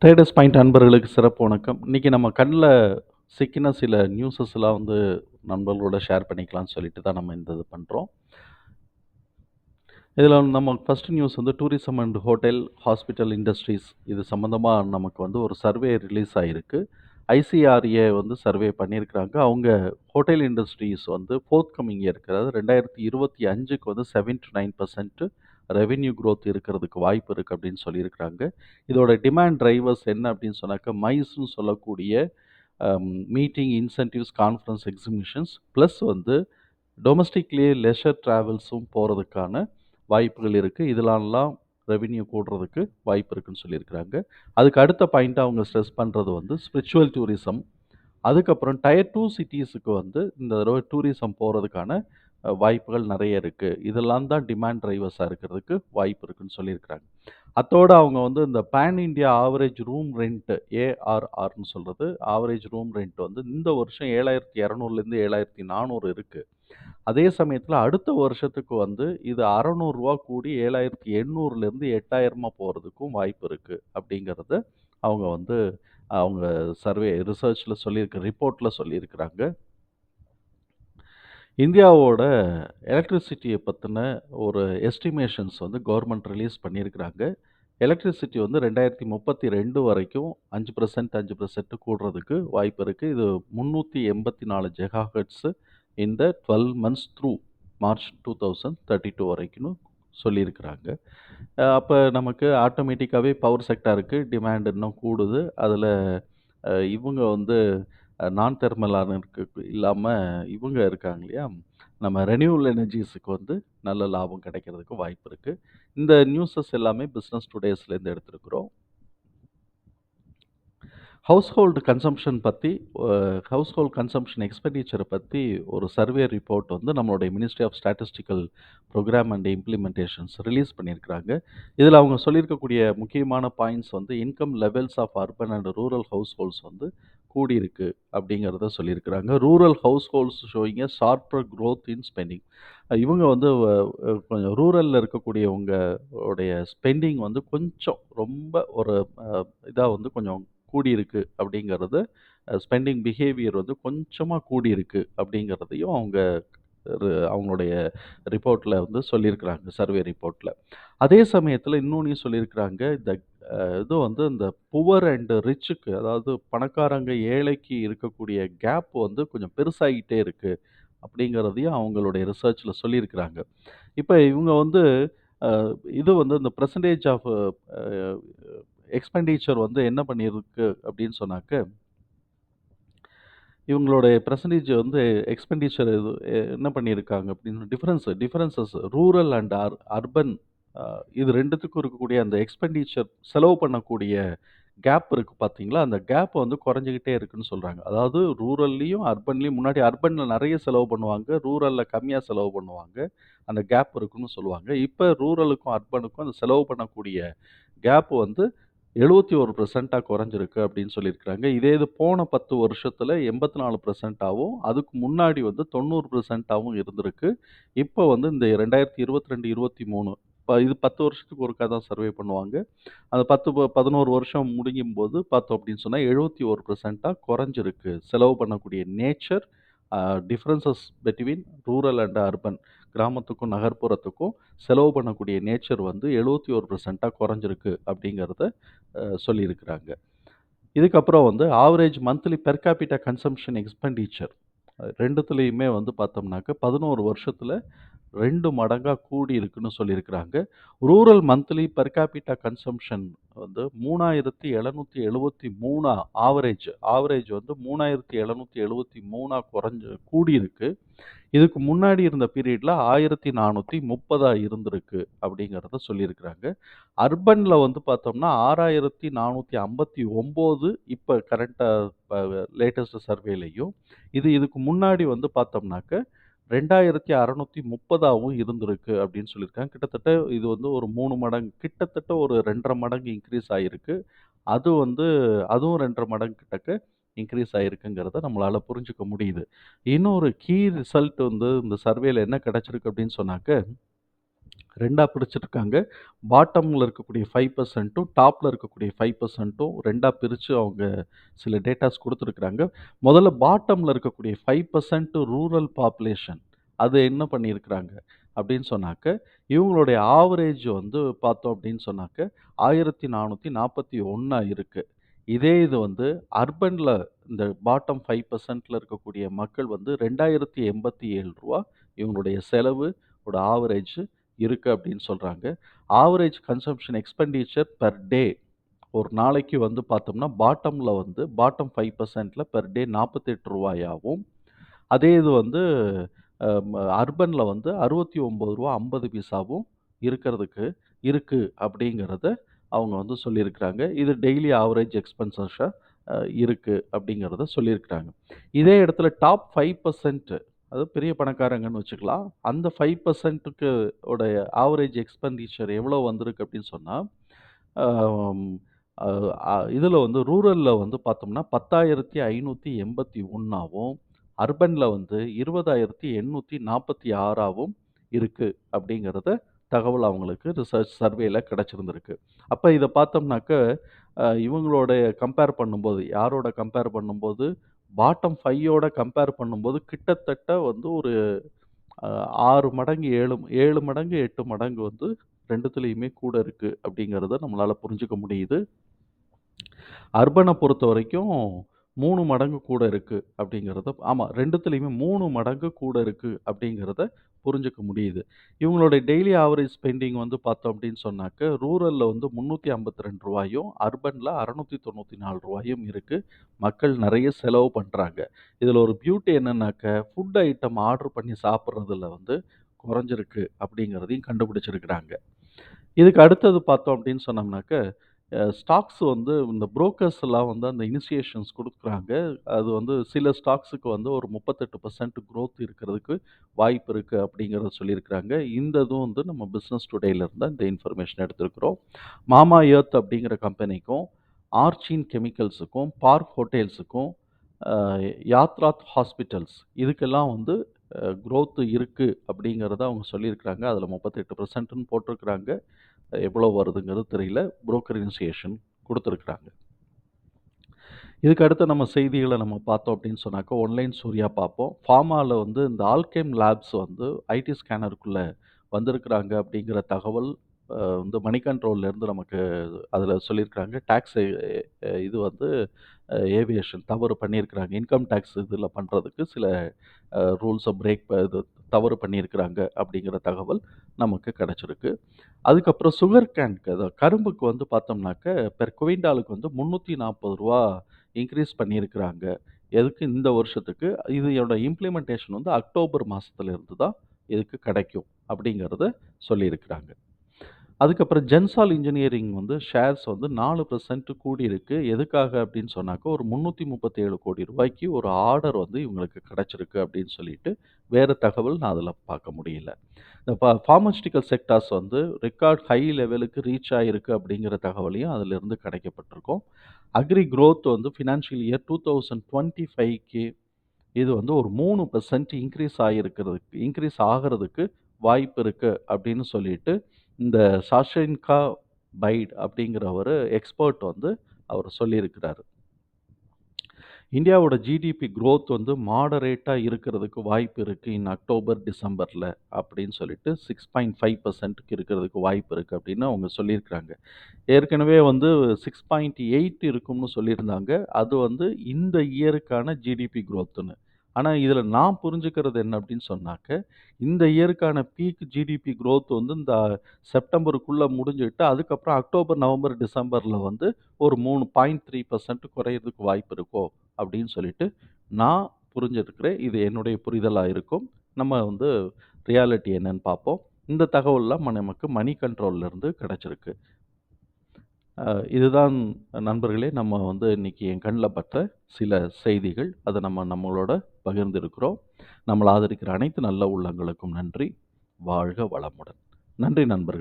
Traders point அன்பர்களுக்கு சிறப்பு வணக்கம். இன்னைக்கு நம்ம கண்ல சிக்கின சில நியூஸஸ்லாம் நண்பர்களோட ஷேர் பண்ணிக்கலாம்னு சொல்லிட்டு தான் நம்ம இந்த இது பண்றோம். இதில நம்ம first news tourism and hotel, hospital industries இது சம்மந்தமா நமக்கு ஒரு சர்வே ரிலீஸ் ஆயிருக்கு. ஐசிஆர்ஏ சர்வே பண்ணியிருக்கிறாங்க. அவங்க hotel industries fourth coming year அதாவது 2025க்கு 7-9% ரெவென்யூ குரோத் இருக்கிறதுக்கு வாய்ப்பு இருக்கு அப்படின்னு சொல்லியிருக்கிறாங்க. இதோட டிமாண்ட் டிரைவர்ஸ் என்ன அப்படின்னு சொன்னாக்கா, மைஸ்ன்னு சொல்லக்கூடிய meeting, incentives, conference, exhibitions plus டொமஸ்டிக்லயே லெஷர் டிராவல்ஸும் போறதுக்கான வாய்ப்புகள் இருக்கு. இதெல்லாம் ரெவென்யூ கூடுறதுக்கு வாய்ப்பு இருக்குன்னு சொல்லியிருக்கிறாங்க. அதுக்கு அடுத்த பாயிண்ட்டா அவங்க ஸ்ட்ரெஸ் பண்றது ஸ்பிரிச்சுவல் டூரிசம். அதுக்கப்புறம் டயர் 2 சிட்டீஸுக்கு இந்த தடவ டூரிசம் போறதுக்கான வாய்ப்புகள் நெறைய இருக்கு. இதெல்லாம் தான் டிமாண்ட் டிரைவர்ஸா இருக்கிறதுக்கு வாய்ப்பு இருக்குன்னு சொல்லியிருக்கிறாங்க. அத்தோட அவங்க இந்த pan India average room rent ஏஆர்ஆர்ன்னு சொல்றது. ஆவரேஜ் ரூம் ரென்ட் இந்த வருஷம் 7,200லேருந்து 7,400 இருக்கு. அதே சமயத்தில அடுத்த வருஷத்துக்கு இது ரூ. 600 கூடி 7,800லேருந்து 8,000 போறதுக்கும் வாய்ப்பு இருக்கு. அப்படிங்கிறத அவங்க அவங்க சர்வே ரிசர்ச்ல ரிப்போர்ட்ல சொல்லியிருக்கிறாங்க. இந்தியாவோட எலக்ட்ரிசிட்டிய பத்தின ஒரு எஸ்டிமேஷன்ஸ் கவர்ன்மெண்ட் ரிலீஸ் பண்ணியிருக்கிறாங்க. எலக்ட்ரிசிட்டி 2032 வரைக்கும் 5% கூடுறதுக்கு வாய்ப்பு இருக்கு. இது 384 ஜிகாஹெர்ட்ஸ் இந்த 12 மந்த்ஸ் த்ரூ மார்ச் 2032 வரைக்கும்னு சொல்லியிருக்கிறாங்க. அப்ப நமக்கு ஆட்டோமேட்டிக்காவே பவர் செக்டாருக்கு டிமாண்ட் இன்னும் கூடுது. அதுல இவங்க நான் தெர்மலான இல்லாம இவங்க இருக்காங்க இல்லையா? நம்ம ரெனியூவல் எனர்ஜீஸுக்கு நல்ல லாபம் கிடைக்கிறதுக்கு வாய்ப்பு இருக்கு. இந்த நியூஸஸ் எல்லாமே பிசினஸ் டுடேஸ்லேருந்து எடுத்திருக்கிறோம். ஹவுஸ்ஹோல்டு கன்சம்ப்ஷன் பத்தி ஹவுஸ்ஹோல்ட் கன்சம்ப்ஷன் எக்ஸ்பெண்டிச்சர பத்தி ஒரு சர்வே ரிப்போர்ட் நம்மளுடைய ministry of statistical programme and implementations release பண்ணியிருக்கிறாங்க. இதில அவங்க சொல்லியிருக்கக்கூடிய முக்கியமான points income levels of urban and rural households கூடியிருக்கு அப்படிங்கிறத சொல்லியிருக்கிறாங்க. Rural households showing a sharper growth in spending. இவங்க கொஞ்சம் ரூரல்ல இருக்கக்கூடியவங்க உடைய ஸ்பெண்டிங் கொஞ்சம் ரொம்ப ஒரு இதா கொஞ்சம் கூடியிருக்கு அப்படிங்கிறது, ஸ்பெண்டிங் பிஹேவியர் கொஞ்சமா கூடியிருக்கு அப்படிங்கிறதையும் அவங்களுடைய ரிப்போர்ட்ல சொல்லியிருக்கிறாங்க, சர்வே ரிப்போர்ட்ல. அதே சமயத்தில இன்னொன்னையும் சொல்லியிருக்கிறாங்க. இந்த இது இந்த புவர் அண்ட் ரிச்சுக்கு அதாவது பணக்காரங்க, ஏழைக்கு இருக்கக்கூடிய கேப் கொஞ்சம் பெருசாகிட்டே இருக்கு அப்படிங்கிறதையும் அவங்களுடைய ரிசர்ச்ல சொல்லியிருக்கிறாங்க. இப்ப இவங்க அ இது இந்த பெர்சன்டேஜ் ஆஃப் அ எக்ஸ்பெண்டிச்சர் என்ன பண்ணியிருக்கு அப்படின்னு சொன்னாக்க, இவங்களுடைய பெர்சன்டேஜ் எக்ஸ்பெண்டிச்சர் இது என்ன பண்ணியிருக்காங்க அப்படின்னு டிஃபரன்சஸ் ரூரல் அண்ட் அர்பன் இது 2த்துக்கும் இருக்கக்கூடிய அந்த எக்ஸ்பெண்டிச்சர் செலவு பண்ணக்கூடிய கேப் இருக்கு பார்த்தீங்களா? அந்த கேப் குறைஞ்சுகிட்டே இருக்குன்னு சொல்றாங்க. அதாவது ரூரல்லயும், அர்பன்லயும் முன்னாடி அர்பன்ல நெறைய செலவு பண்ணுவாங்க. ரூரல்ல கம்மியா செலவு பண்ணுவாங்க. அந்த கேப் இருக்குன்னு சொல்லுவாங்க. இப்ப ரூரலுக்கும், அர்பனுக்கும் அந்த செலவு பண்ணக்கூடிய கேப் 71% குறைஞ்சிருக்கு அப்படின்னு சொல்லியிருக்கிறாங்க. இதே இது போன 10 வருஷத்துல 84%ஆவும், அதுக்கு முன்னாடி 90%ஆவும் இருந்திருக்கு. இப்ப இந்த 2022, 23 இது 10 வருஷத்துக்கு ஒருக்கா தான் சர்வே பண்ணுவாங்க. அந்த 11 வருஷம் முடியும்போது பார்த்தோம் அப்படின்னு சொன்னா 71%ஆ குறைஞ்சிருக்கு. செலவு பண்ணக்கூடிய nature differences between rural and urban கிராமத்துக்கும், நகர்ப்புறத்துக்கும் செலவு பண்ணக்கூடிய நேச்சர் 71%ஆ குறைஞ்சிருக்கு அப்படிங்கிறத சொல்லியிருக்கிறாங்க. இதுக்கப்புறம் average monthly per capita consumption expenditure 2த்துலயுமே பார்த்தோம்னாக்க 11 வருஷத்துல 2 மடங்கா கூடியிருக்குன்னு சொல்லியிருக்கிறாங்க. Rural monthly per capita consumption 3,773 average average 3,773 கூடியிருக்கு. இதுக்கு முன்னாடி இருந்த பீரியட்ல 1,430 இருந்திருக்கு அப்படிங்கிறத சொல்லியிருக்கிறாங்க. அர்பன்ல பார்த்தோம்னா 6,459 இப்ப கரண்ட்டா லேட்டஸ்ட் சர்வேலயும். இதுக்கு முன்னாடி பார்த்தோம்னாக்க 2,630ஆவும் இருந்திருக்கு அப்படின்னு சொல்லியிருக்காங்க. கிட்டத்தட்ட இது ஒரு 3 மடங்கு கிட்டத்தட்ட ஒரு 2 1/2 மடங்கு இன்கிரீஸ் ஆயிருக்கு. அது அதுவும் 2 1/2 மடங்கு கிட்டக்க இன்கிரீஸ் ஆயிருக்குங்கிறத நம்மளால புரிஞ்சுக்க முடியுது. இன்னொரு கீ ரிசல்ட் இந்த சர்வேல என்ன கிடைச்சிருக்கு அப்படின்னு சொன்னாக்க, 2ஆ பிரிச்சிருக்காங்க. பாட்டம்ல இருக்கக்கூடிய 5%ம், டாப்ல இருக்கக்கூடிய 5%ம் 2ஆ பிரிச்சு அவங்க சில டேட்டாஸ் குடுத்துருக்காங்க. முதல்ல பாட்டம்ல இருக்கக்கூடிய 5% ரூரல் பாப்புலேஷன் அது என்ன பண்ணியிருக்கிறாங்க அப்படின்னு சொன்னாக்க, இவங்களுடைய ஆவரேஜ் வந்து பார்த்தோம் அப்படின்னு சொன்னாக்க, 1441 இருக்கு. இதே இது வந்து அர்பன்ல இந்த பாட்டம் 5%ல இருக்கக்கூடிய மக்கள் வந்து ரூ. 2087 இவங்களுடைய செலவு ஓட ஆவரேஜ் இருக்கு அப்படின்னு சொல்றாங்க. Average consumption expenditure per day ஒரு நாளைக்கு வந்து பார்த்தோம்னா, பாட்டம்ல வந்து பாட்டம் 5%ல பெர் டே ரூ. 48 அதே இது வந்து அர்பன்ல வந்து ரூ. 69.50 இருக்கிறதுக்கு இருக்கு அப்படிங்கிறத அவங்க வந்து சொல்லியிருக்கிறாங்க. இது டெய்லி ஆவரேஜ் எக்ஸ்பென்சஸா இருக்கு அப்படிங்கிறத சொல்லியிருக்கிறாங்க. இதே இடத்துல டாப் 5% அதாவது பெரிய பணக்காரங்கன்னு வச்சுக்கலாம். அந்த 5%க்கு உடைய ஆவரேஜ் எக்ஸ்பெண்டிச்சர் எவ்வளோ வந்திருக்கு அப்படின்னு சொன்னா, அம் அ அ இதுல வந்து ரூரல்ல வந்து பார்த்தோம்னா 10,581 அர்பன்ல வந்து 20,846 இருக்கு அப்படிங்கிறத தகவல் அவங்களுக்கு ரிசர்ச் சர்வேல கிடைச்சிருந்திருக்கு. அப்ப இத பார்த்தோம்னாக்க, இவங்களோட கம்பேர் பண்ணும்போது, யாரோட கம்பேர் பண்ணும்போது, பாட்டம் 5யோட கம்பேர் பண்ணும்போது கிட்டத்தட்ட வந்து ஒரு அ 6 மடங்கு 7 மடங்கு 8 மடங்கு வந்து 2த்துலயுமே கூட இருக்கு அப்படிங்கிறத நம்மளால புரிஞ்சுக்க முடியுது. அர்பன பொறுத்தவரைக்கும் 3 மடங்கு கூட இருக்கு அப்படிங்கிறத ஆமா 2த்துலயுமே 3 மடங்கு கூட இருக்கு அப்படிங்கிறத புரிஞ்சுக்க முடியுது. இவங்களுடைய டெய்லி ஆவரேஜ் ஸ்பெண்டிங் வந்து பார்த்தோம் அப்படின்னு சொன்னாக்க, ரூரல்ல வந்து ரூ. 352யும், அர்பன்ல ரூ. 694யும் இருக்கு. மக்கள் நெறைய செலவு பண்றாங்க. இதுல ஒரு பியூட்டி என்னன்னாக்க, ஃபுட் ஐட்டம் ஆர்டர் பண்ணி சாப்பிடுறதுல வந்து குறைஞ்சிருக்கு அப்படிங்கிறதையும் கண்டுபிடிச்சிருக்கிறாங்க. இதுக்கு அடுத்தது பார்த்தோம் அப்படின்னு சொன்னோம்னாக்க, ஸ்டாக்ஸ் வந்து இந்த புரோக்கர்ஸ் எல்லாம் வந்து அந்த இனிஷியேஷன்ஸ் குடுக்குறாங்க. அது வந்து சில ஸ்டாக்ஸுக்கு வந்து ஒரு 38% குரோத் இருக்கிறதுக்கு வாய்ப்பு இருக்கு அப்படிங்கிறத சொல்லியிருக்கிறாங்க. இந்த இதுவும் வந்து நம்ம பிசினஸ் டுடேல இருந்து தான் இந்த இன்ஃபர்மேஷன் எடுத்திருக்கிறோம். மாமா எர்த் அப்படிங்கிற கம்பெனிக்கும், ஆர்ச்சின் கெமிக்கல்ஸுக்கும், பார்க் ஹோட்டல்ஸுக்கும், அ யாத்ராத் ஹாஸ்பிட்டல்ஸ் இதுக்கெல்லாம் வந்து குரோத் இருக்கு அப்படிங்கிறத அவங்க சொல்லியிருக்கிறாங்க. அதில 38%ன்னு போட்டிருக்கிறாங்க. எவ்வளோ வருதுங்கிறது தெரியல. புரோக்கர் இனிஷியேஷன் குடுத்துருக்காங்க. இதுக்கு அடுத்து நம்ம செய்திகள நம்ம பார்த்தோம் அப்படின்னு சொன்னாக்கா, ஒன்லைன் சூர்யா பார்ப்போம். ஃபார்மால வந்து இந்த ஆல்கெம் லேப்ஸ் வந்து ஐடி ஸ்கேனருக்குள்ள வந்திருக்கிறாங்க அப்படிங்கிற தகவல் வந்து மணி கண்ட்ரோல்லேருந்து நமக்கு அதில சொல்லியிருக்கிறாங்க. டாக்ஸ் இது வந்து ஏவியேஷன் தவறு பண்ணியிருக்கிறாங்க. இன்கம் டாக்ஸ் இதில பண்றதுக்கு சில ரூல்ஸ பிரேக் இது தவறு பண்ணியிருக்கிறாங்க அப்படிங்கிற தகவல் நமக்கு கிடைச்சிருக்கு. அதுக்கப்புறம் சுகர் கேன்க்கு கரும்புக்கு வந்து பார்த்தோம்னாக்க, பெர் குவிண்டாலுக்கு வந்து ரூ. 340 இன்கிரீஸ் பண்ணியிருக்கிறாங்க. எதுக்கு இந்த வருஷத்துக்கு. இதோட இம்ப்ளிமென்டேஷன் வந்து அக்டோபர் மாசத்துல இருந்து தான் இதுக்கு கிடைக்கும் அப்படிங்கிறத சொல்லியிருக்கிறாங்க. அதுக்கப்புறம் ஜென்சால் இன்ஜினியரிங் வந்து ஷேர்ஸ் வந்து 4% கூடியிருக்கு. எதுக்காக அப்படின்னு சொன்னாக்க, ஒரு ரூ. 337,00,00,000 ஒரு ஆர்டர் வந்து இவங்களுக்கு கிடைச்சிருக்கு அப்படின்னு சொல்லிட்டு, வேற தகவல் நான் அதில பார்க்க முடியல. இந்த பார்மாஸ்யூட்டிக்கல் செக்டார்ஸ் வந்து ரெக்கார்ட் ஹை லெவலுக்கு ரீச் ஆயிருக்கு அப்படிங்கிற தகவலையும் அதிலிருந்து கிடைக்கப்பட்டிருக்கும். அக்ரி குரோத் வந்து ஃபினான்ஷியல் இயர் 2025க்கு இது வந்து ஒரு 3% இன்கிரீஸ் ஆகுறதுக்கு வாய்ப்பு இருக்கு அப்படின்னு சொல்லிட்டு, இந்த சாஷின்கா பைட் அப்படிங்கிற ஒரு எக்ஸ்பர்ட் வந்து அவர் சொல்லியிருக்கிறாரு. இந்தியாவோட ஜிடிபி குரோத் வந்து மாடரேட்டா இருக்கிறதுக்கு வாய்ப்பு இருக்கு அக்டோபர், டிசம்பர்ல அப்படின்னு சொல்லிட்டு 6.5%க்கு இருக்கிறதுக்கு வாய்ப்பு இருக்கு அப்படின்னு அவங்க சொல்லியிருக்கிறாங்க. ஏற்கனவே வந்து 6.8 இருக்கும்னு சொல்லியிருந்தாங்க. அது வந்து இந்த இயருக்கான ஜிடிபி குரோத்துன்னு. ஆனா, இதில நான் புரிஞ்சுக்கிறது என்ன அப்படின்னு சொன்னாக்க, இந்த இயருக்கான பீக் ஜிடிபி குரோத் வந்து இந்த செப்டம்பருக்குள்ள முடிஞ்சுட்டு, அதுக்கப்புறம் அக்டோபர், நவம்பர், டிசம்பர்ல வந்து ஒரு 3.3% குறையறதுக்கு வாய்ப்பு இருக்கோ அப்படின்னு சொல்லிட்டு நான் புரிஞ்சிருக்கிறேன். இது என்னுடைய புரிதலா இருக்கும். நம்ம வந்து ரியாலிட்டி என்னன்னு பார்ப்போம். இந்த தகவல்லாம் நமக்கு மணி கண்ட்ரோல்ல இருந்து கிடைச்சிருக்கு. இதுதான் நண்பர்களே நம்ம வந்து இன்னைக்கு என் கண்ல பட்ட சில செய்திகள். அத நம்மளோட பகிர்ந்திருக்கிறோம். நம்மள ஆதரிக்கிற அனைத்து நல்ல உள்ளங்களுக்கும் நன்றி. வாழ்க வளமுடன். நன்றி நண்பர்களே.